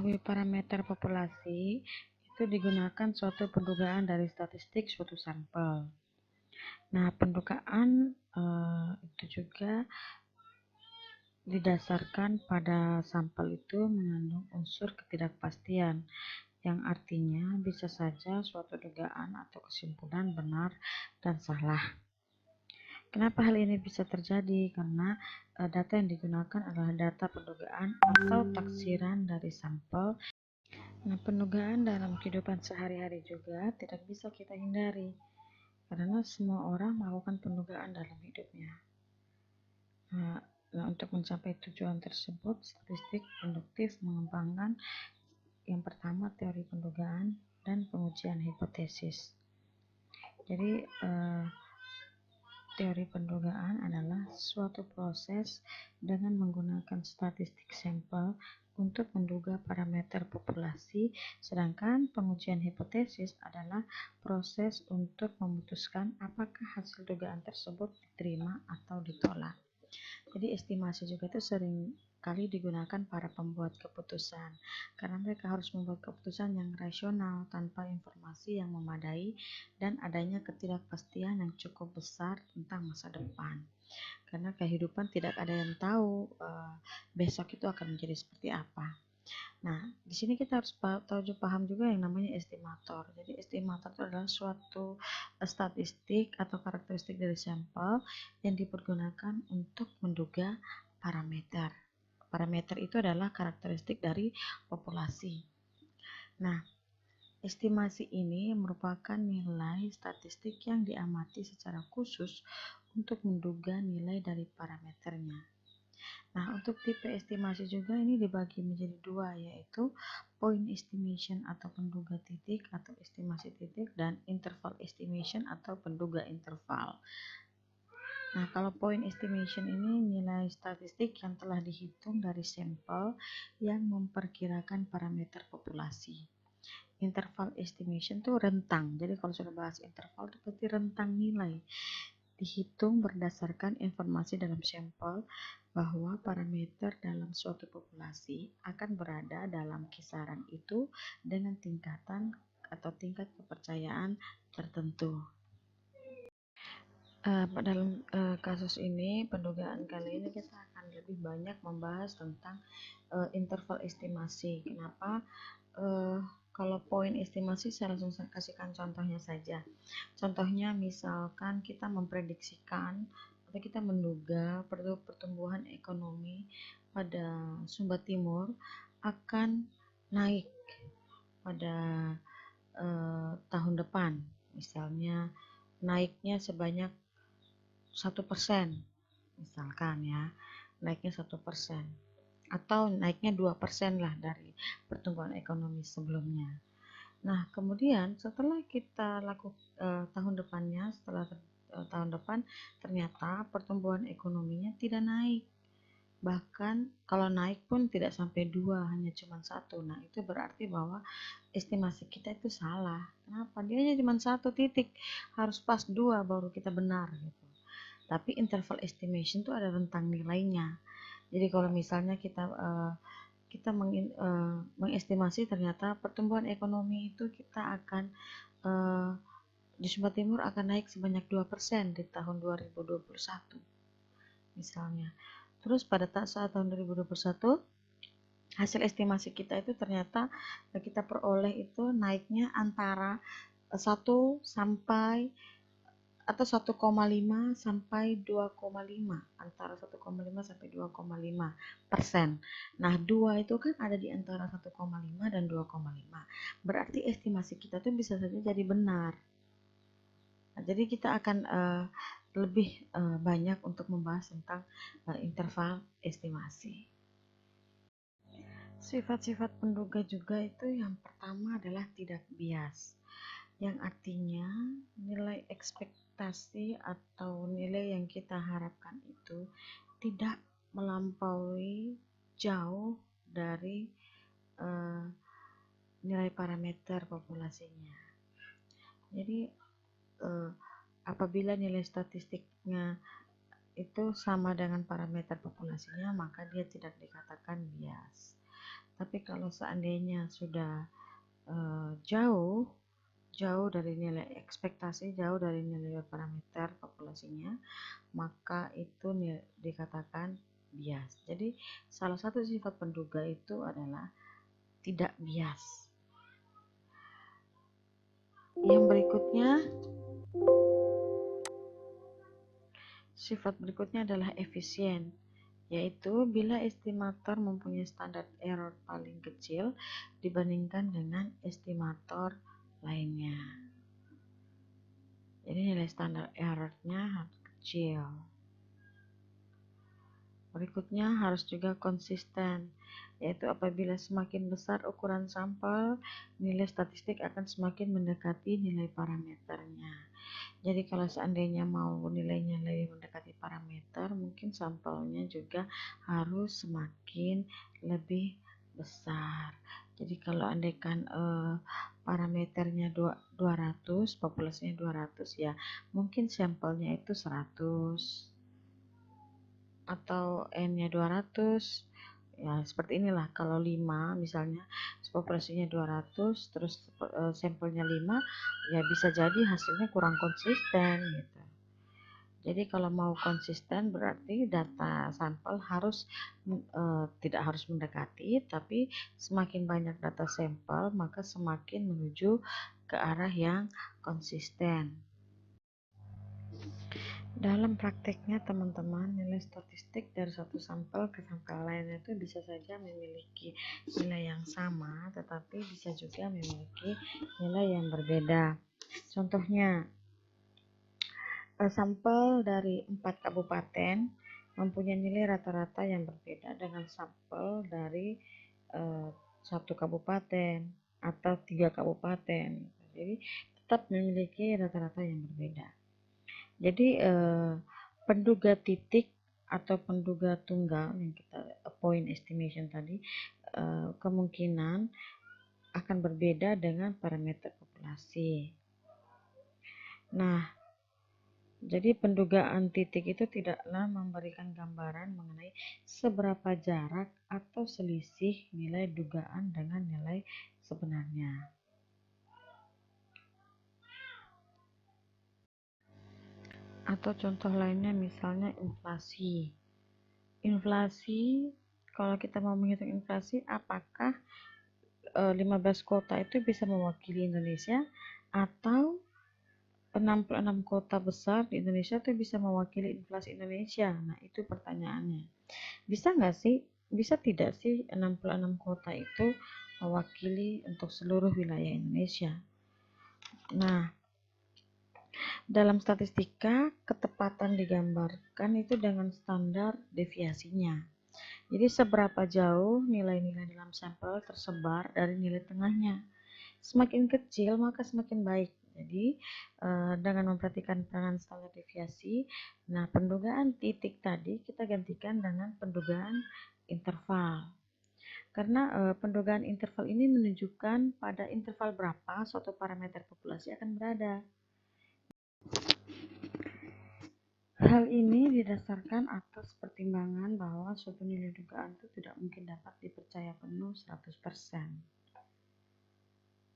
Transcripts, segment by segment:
mengetahui parameter populasi itu digunakan suatu pendugaan dari statistik suatu sampel. Nah, pendugaan itu juga didasarkan pada sampel itu mengandung unsur ketidakpastian, yang artinya bisa saja suatu dugaan atau kesimpulan benar dan salah. Kenapa hal ini bisa terjadi? Karena data yang digunakan adalah data pendugaan atau taksiran dari sampel. Nah, pendugaan dalam kehidupan sehari-hari juga tidak bisa kita hindari, karena semua orang melakukan pendugaan dalam hidupnya. Nah, untuk mencapai tujuan tersebut, statistik induktif mengembangkan yang pertama teori pendugaan dan pengujian hipotesis. Jadi, teori pendugaan adalah suatu proses dengan menggunakan statistik sampel untuk menduga parameter populasi, sedangkan pengujian hipotesis adalah proses untuk memutuskan apakah hasil dugaan tersebut diterima atau ditolak. Jadi estimasi juga itu sering kali digunakan para pembuat keputusan, karena mereka harus membuat keputusan yang rasional tanpa informasi yang memadai dan adanya ketidakpastian yang cukup besar tentang masa depan. Karena kehidupan tidak ada yang tahu besok itu akan menjadi seperti apa. Nah, di sini kita harus paham juga yang namanya estimator. Jadi estimator itu adalah suatu statistik atau karakteristik dari sampel yang dipergunakan untuk menduga parameter. Parameter itu adalah karakteristik dari populasi. Nah, estimasi ini merupakan nilai statistik yang diamati secara khusus untuk menduga nilai dari parameternya. Nah, untuk tipe estimasi juga ini dibagi menjadi dua, yaitu point estimation atau penduga titik atau estimasi titik, dan interval estimation atau penduga interval. Nah, kalau point estimation ini nilai statistik yang telah dihitung dari sampel yang memperkirakan parameter populasi. Interval estimation itu rentang. Jadi kalau sudah bahas interval itu berarti rentang nilai. Dihitung berdasarkan informasi dalam sampel bahwa parameter dalam suatu populasi akan berada dalam kisaran itu dengan tingkatan atau tingkat kepercayaan tertentu. Dalam kasus ini, pendugaan kali ini kita akan lebih banyak membahas tentang interval estimasi. Kenapa? Kalau poin estimasi saya langsung kasihkan contohnya saja. Contohnya misalkan kita memprediksikan atau kita menduga pertumbuhan ekonomi pada Sumba Timur akan naik pada tahun depan, misalnya naiknya sebanyak 1%, misalkan ya, naiknya 1%. Atau naiknya 2% lah dari pertumbuhan ekonomi sebelumnya. Nah, kemudian setelah kita tahun depannya, setelah tahun depan ternyata pertumbuhan ekonominya tidak naik. Bahkan kalau naik pun tidak sampai 2, hanya cuma 1. Nah, itu berarti bahwa estimasi kita itu salah. Kenapa? Dia hanya cuma 1 titik, harus pas 2 baru kita benar gitu. Tapi interval estimation itu ada rentang nilainya. Jadi kalau misalnya kita mengestimasi ternyata pertumbuhan ekonomi itu kita akan di Sumba Timur akan naik sebanyak 2% di tahun 2021 misalnya. Terus pada saat tahun 2021 hasil estimasi kita itu ternyata kita peroleh itu naiknya antara 1 sampai atau 1,5 sampai 2,5, antara 1,5 sampai 2,5%. Nah, 2 itu kan ada di antara 1,5 dan 2,5. Berarti estimasi kita tuh bisa saja jadi benar. Nah, jadi kita akan lebih banyak untuk membahas tentang interval estimasi. Sifat-sifat penduga juga itu yang pertama adalah tidak bias, yang artinya nilai ekspektasi atau nilai yang kita harapkan itu tidak melampaui jauh dari nilai parameter populasinya. Jadi apabila nilai statistiknya itu sama dengan parameter populasinya, maka dia tidak dikatakan bias. Tapi kalau seandainya sudah jauh dari nilai ekspektasi, jauh dari nilai parameter populasinya, maka itu dikatakan bias. Jadi salah satu sifat penduga itu adalah tidak bias. Yang berikutnya, sifat berikutnya adalah efisien, yaitu bila estimator mempunyai standar error paling kecil dibandingkan dengan estimator lainnya. Jadi nilai standar errornya harus kecil. Berikutnya harus juga konsisten, yaitu apabila semakin besar ukuran sampel, nilai statistik akan semakin mendekati nilai parameternya. Jadi kalau seandainya mau nilainya lebih mendekati parameter, mungkin sampelnya juga harus semakin lebih besar. Jadi kalau andaikan parameternya 200, populasinya 200, ya mungkin sampelnya itu 100 atau N-nya 200. Ya seperti inilah. Kalau 5 misalnya populasinya 200 terus sampelnya 5, ya bisa jadi hasilnya kurang konsisten gitu. Jadi kalau mau konsisten berarti data sampel harus tidak harus mendekati, tapi semakin banyak data sampel maka semakin menuju ke arah yang konsisten. Dalam prakteknya teman-teman, nilai statistik dari satu sampel ke sampel lainnya itu bisa saja memiliki nilai yang sama, tetapi bisa juga memiliki nilai yang berbeda. Contohnya, sampel dari 4 kabupaten mempunyai nilai rata-rata yang berbeda dengan sampel dari satu kabupaten atau 3 kabupaten. Jadi tetap memiliki rata-rata yang berbeda. Jadi penduga titik atau penduga tunggal yang kita point estimation tadi kemungkinan akan berbeda dengan parameter populasi. Nah, jadi pendugaan titik itu tidaklah memberikan gambaran mengenai seberapa jarak atau selisih nilai dugaan dengan nilai sebenarnya. Atau contoh lainnya misalnya inflasi. Inflasi, kalau kita mau menghitung inflasi, apakah 15 kota itu bisa mewakili Indonesia atau 66 kota besar di Indonesia itu bisa mewakili inflasi Indonesia? Nah, itu pertanyaannya. Bisa nggak sih? Bisa tidak sih 66 kota itu mewakili untuk seluruh wilayah Indonesia? Nah, dalam statistika, ketepatan digambarkan itu dengan standar deviasinya. Jadi seberapa jauh nilai-nilai dalam sampel tersebar dari nilai tengahnya. Semakin kecil maka semakin baik. Jadi dengan memperhatikan peranan standar deviasi, nah pendugaan titik tadi kita gantikan dengan pendugaan interval. Karena pendugaan interval ini menunjukkan pada interval berapa suatu parameter populasi akan berada. Hal ini didasarkan atas pertimbangan bahwa suatu nilai dugaan itu tidak mungkin dapat dipercaya penuh 100%.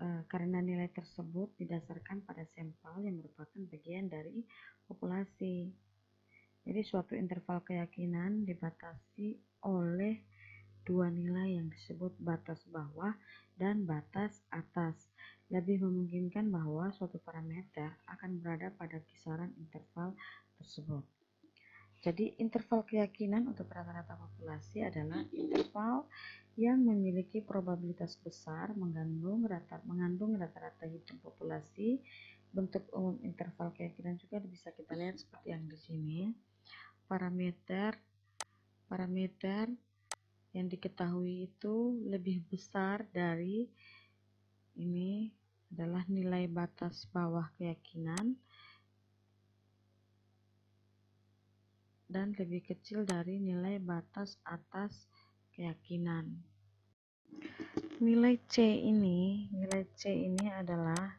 Karena nilai tersebut didasarkan pada sampel yang merupakan bagian dari populasi. Jadi suatu interval keyakinan dibatasi oleh dua nilai yang disebut batas bawah dan batas atas. Lebih memungkinkan bahwa suatu parameter akan berada pada kisaran interval tersebut. Jadi interval keyakinan untuk rata-rata populasi adalah interval yang memiliki probabilitas besar mengandung rata-rata hitung populasi. Bentuk umum interval keyakinan juga bisa kita lihat seperti yang di sini. Parameter yang diketahui itu lebih besar dari ini adalah nilai batas bawah keyakinan dan lebih kecil dari nilai batas atas keyakinan. Nilai C ini adalah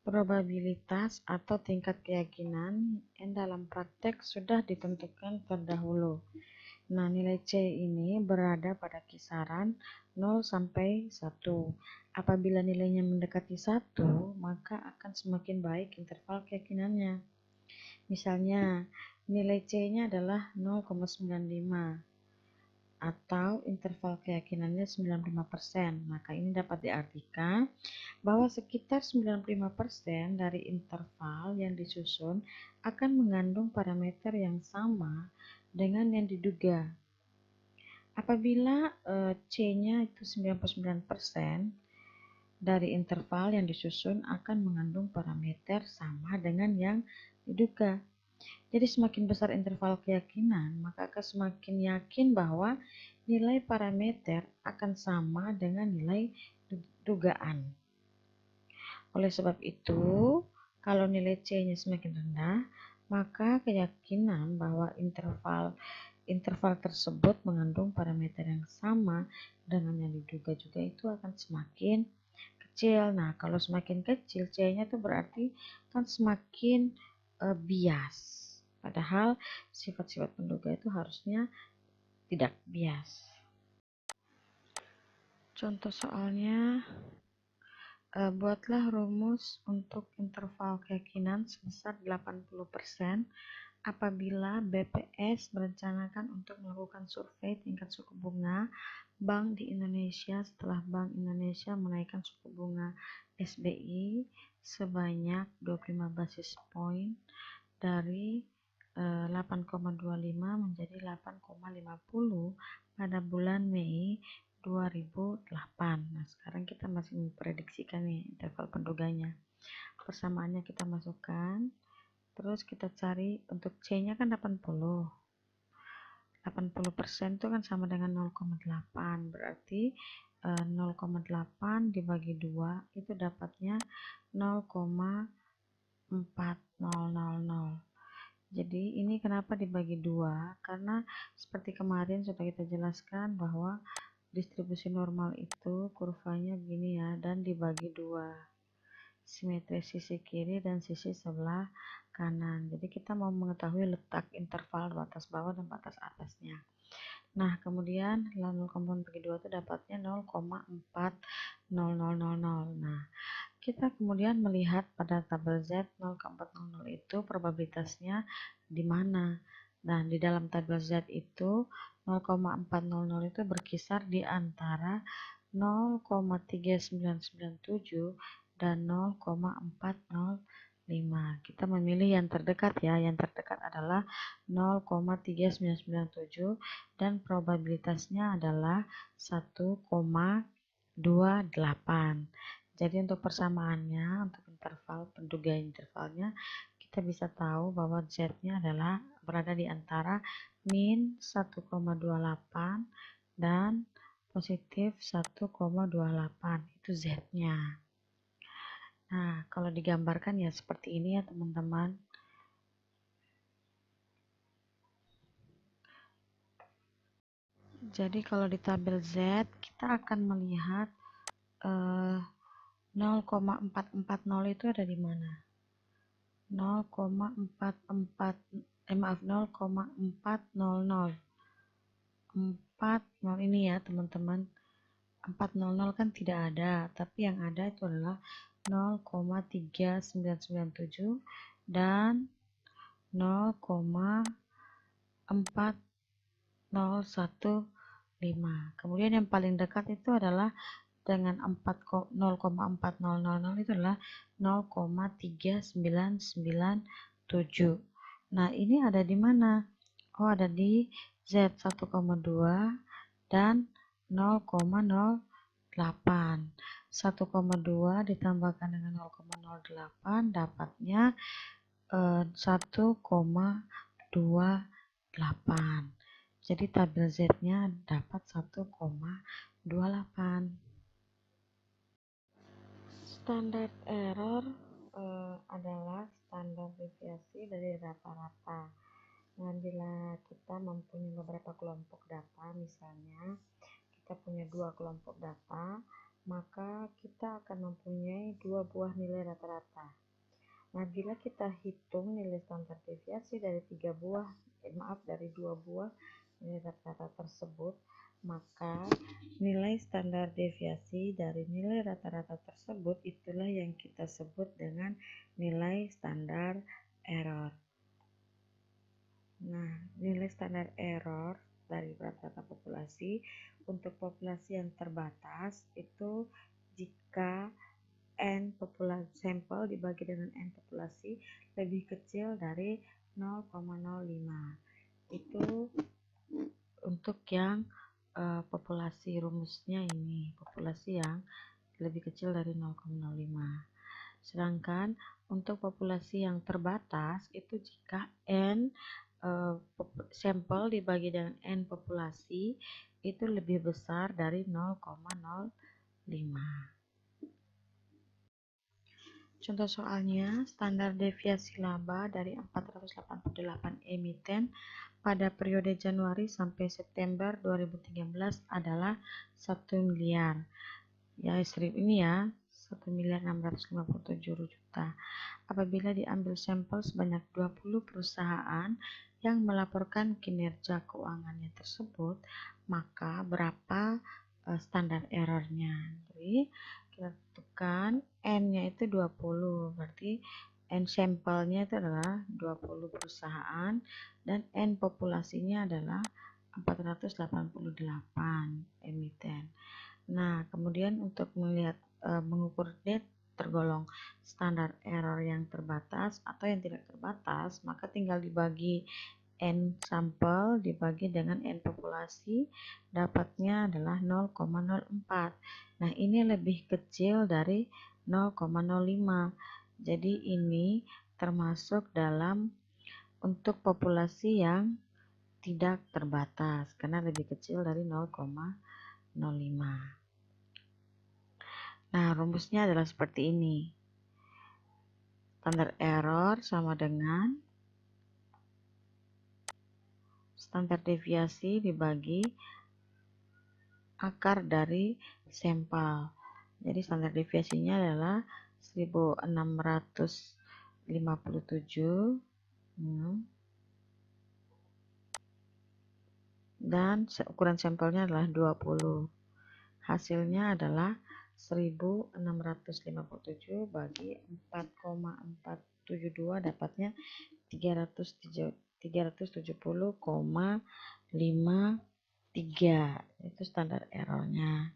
Probabilitas atau tingkat keyakinan yang dalam praktek sudah ditentukan terdahulu. Nah, nilai C ini berada pada kisaran 0 sampai 1. Apabila nilainya mendekati 1, maka akan semakin baik interval keyakinannya. Misalnya, nilai C-nya adalah 0,95 atau interval keyakinannya 95%. Maka ini dapat diartikan bahwa sekitar 95% dari interval yang disusun akan mengandung parameter yang sama dengan yang diduga. Apabila C-nya itu 99%, dari interval yang disusun akan mengandung parameter sama dengan yang diduga. Jadi semakin besar interval keyakinan, maka akan semakin yakin bahwa nilai parameter akan sama dengan nilai dugaan. Oleh sebab itu, kalau nilai C-nya semakin rendah, maka keyakinan bahwa interval tersebut mengandung parameter yang sama dengan yang diduga juga itu akan semakin kecil. Nah, kalau semakin kecil, C-nya itu berarti kan semakin bias. Padahal sifat-sifat penduga itu harusnya tidak bias. Contoh soalnya, buatlah rumus untuk interval keyakinan sebesar 80% apabila BPS merencanakan untuk melakukan survei tingkat suku bunga bank di Indonesia setelah Bank Indonesia menaikkan suku bunga SBI sebanyak 25 basis poin dari 8,25 menjadi 8,50 pada bulan Mei 2008. Nah, sekarang kita masih memprediksikan nih interval penduganya. Persamaannya kita masukkan, terus kita cari untuk C-nya kan 80. 80% itu kan sama dengan 0,8, berarti 0,8 dibagi 2 itu dapatnya 0,4000. Jadi ini kenapa dibagi 2? Karena seperti kemarin sudah kita jelaskan bahwa distribusi normal itu kurvanya begini ya, dan dibagi 2. Simetris sisi kiri dan sisi sebelah kanan. Jadi kita mau mengetahui letak interval batas bawah dan batas atasnya. Nah, kemudian 0,4 bagi 2 itu dapatnya 0,40000. Nah, kita kemudian melihat pada tabel Z 0,400 itu probabilitasnya di mana. Dan di dalam tabel Z itu 0,400 itu berkisar di antara 0,3997 dan 0,405. Kita memilih yang terdekat ya. Yang terdekat adalah 0,3997 dan probabilitasnya adalah 1,28. Jadi untuk persamaannya, untuk interval, penduga intervalnya, kita bisa tahu bahwa Z-nya adalah berada di antara min 1,28 dan positif 1,28. Itu Z-nya. Nah, kalau digambarkan ya seperti ini ya teman-teman. Jadi kalau di tabel Z, kita akan melihat 0,440 itu ada di mana? 0,44 0,400 40 ini ya teman-teman. 400 kan tidak ada, tapi yang ada itu adalah 0,3997 dan 0,4015. Kemudian yang paling dekat itu adalah dengan 0,4000 itu adalah 0,3997. Nah, ini ada di mana? Oh, ada di Z 1,2 dan 0,08. 1,2 ditambahkan dengan 0,08 dapatnya 1,28. Jadi tabel Z-nya dapat 1,28. Standar error adalah standar deviasi dari rata-rata. Nah, bila kita mempunyai beberapa kelompok data, misalnya kita punya 2 kelompok data, maka kita akan mempunyai dua buah nilai rata-rata. Nah, bila kita hitung nilai standar deviasi dari dari dua buah nilai rata-rata tersebut, maka nilai standar deviasi dari nilai rata-rata tersebut itulah yang kita sebut dengan nilai standar error. Nah, nilai standar error dari rata-rata populasi untuk populasi yang terbatas itu jika N sampel dibagi dengan N populasi lebih kecil dari 0,05. Itu untuk yang populasi, rumusnya ini populasi yang lebih kecil dari 0,05. Sedangkan untuk populasi yang terbatas itu jika N sampel dibagi dengan N populasi itu lebih besar dari 0,05. Contoh soalnya, standar deviasi laba dari 488 emiten pada periode Januari sampai September 2013 adalah 1 miliar. Ya, ini ya, 1.657.000.000. Apabila diambil sampel sebanyak 20 perusahaan yang melaporkan kinerja keuangannya tersebut, maka berapa standar errornya? Jadi kita tentukan N-nya itu 20, berarti N sampelnya itu adalah 20 perusahaan dan N populasinya adalah 488 emiten. Nah, kemudian untuk mengukur D tergolong standar error yang terbatas atau yang tidak terbatas, maka tinggal dibagi N sampel dibagi dengan N populasi, dapatnya adalah 0,04. Nah, ini lebih kecil dari 0,05. Jadi ini termasuk dalam untuk populasi yang tidak terbatas karena lebih kecil dari 0,05. Nah, rumusnya adalah seperti ini. Standar error sama dengan standar deviasi dibagi akar dari sampel. Jadi standar deviasinya adalah 1657 dan ukuran sampelnya adalah 20. Hasilnya adalah 1657 bagi 4,472 dapatnya 370,53. Itu standar errornya.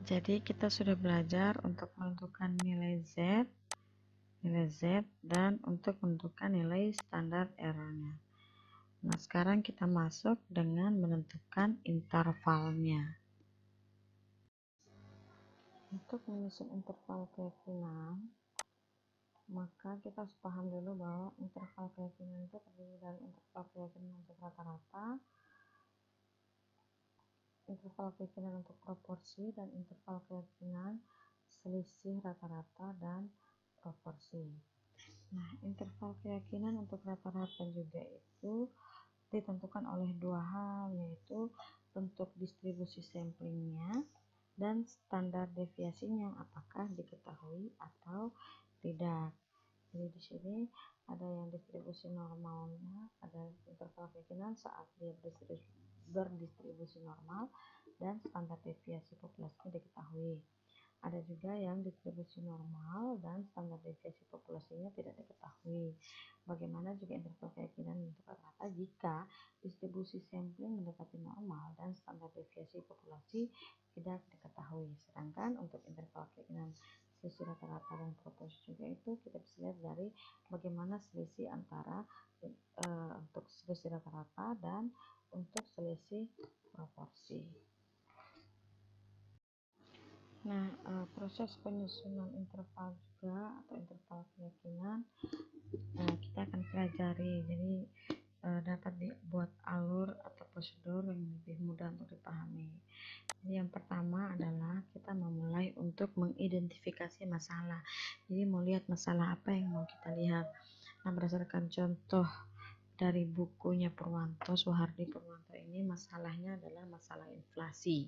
Jadi kita sudah belajar untuk menentukan nilai Z dan untuk menentukan nilai standar errornya. Nah, sekarang kita masuk dengan menentukan intervalnya. Untuk menyusun interval keyakinan, maka kita harus paham dulu bahwa interval keyakinan itu terdiri dari interval keyakinan untuk rata-rata, interval keyakinan untuk proporsi, dan interval keyakinan selisih rata-rata dan proporsi. Nah, interval keyakinan untuk rata-rata juga itu ditentukan oleh dua hal, yaitu bentuk distribusi samplingnya dan standar deviasinya apakah diketahui atau tidak. Jadi di sini ada yang distribusi normalnya, ada interval keyakinan saat dia berdistribusi normal dan standar deviasi populasinya diketahui. Ada juga yang distribusi normal dan standar deviasi populasinya tidak diketahui. Bagaimana juga interval keyakinan untuk rata-rata jika distribusi sampling mendekati normal dan standar deviasi populasi tidak diketahui. Sedangkan untuk interval keyakinan selisih rata-rata dan proporsi juga itu kita bisa lihat dari bagaimana selisih antara untuk selisih rata-rata dan untuk selisih proporsi. Nah, proses penyusunan interval juga atau interval keyakinan kita akan pelajari. Jadi dapat dibuat alur atau prosedur yang lebih mudah untuk dipahami. Jadi yang pertama adalah kita memulai untuk mengidentifikasi masalah. Jadi mau lihat masalah apa yang mau kita lihat. Nah, berdasarkan contoh dari bukunya Purwanto, Soehardi Purwanto ini masalahnya adalah masalah inflasi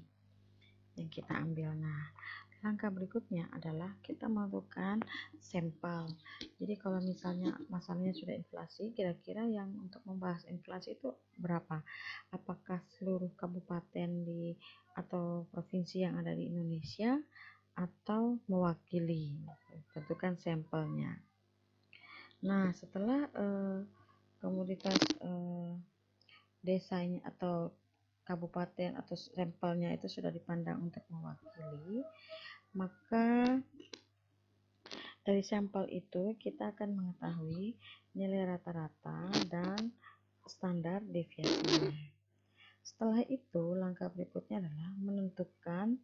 yang kita ambil. Nah, langkah berikutnya adalah kita melakukan sampel. Jadi kalau misalnya masalahnya sudah inflasi, kira-kira yang untuk membahas inflasi itu berapa? Apakah seluruh kabupaten atau provinsi yang ada di Indonesia atau mewakili? Tentukan sampelnya. Nah, setelah komoditas desanya atau kabupaten atau sampelnya itu sudah dipandang untuk mewakili, maka dari sampel itu kita akan mengetahui nilai rata-rata dan standar deviasinya. Setelah itu, langkah berikutnya adalah menentukan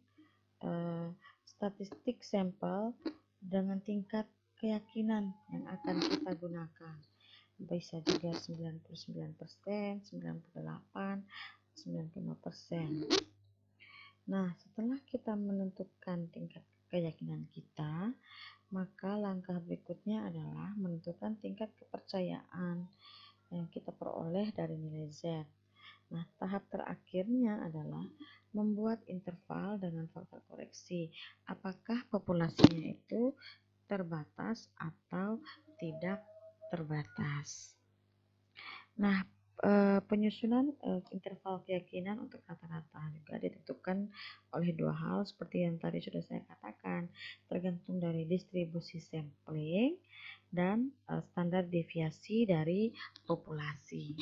statistik sampel dengan tingkat keyakinan yang akan kita gunakan. Bisa juga 99%, 98%, 95%. Nah, setelah kita menentukan tingkat keyakinan kita, maka langkah berikutnya adalah menentukan tingkat kepercayaan yang kita peroleh dari nilai Z. Nah, tahap terakhirnya adalah membuat interval dengan faktor koreksi. Apakah populasinya itu terbatas atau tidak terbatas. Nah, penyusunan interval keyakinan untuk rata-rata juga ditentukan oleh dua hal seperti yang tadi sudah saya katakan, tergantung dari distribusi sampling dan standar deviasi dari populasi.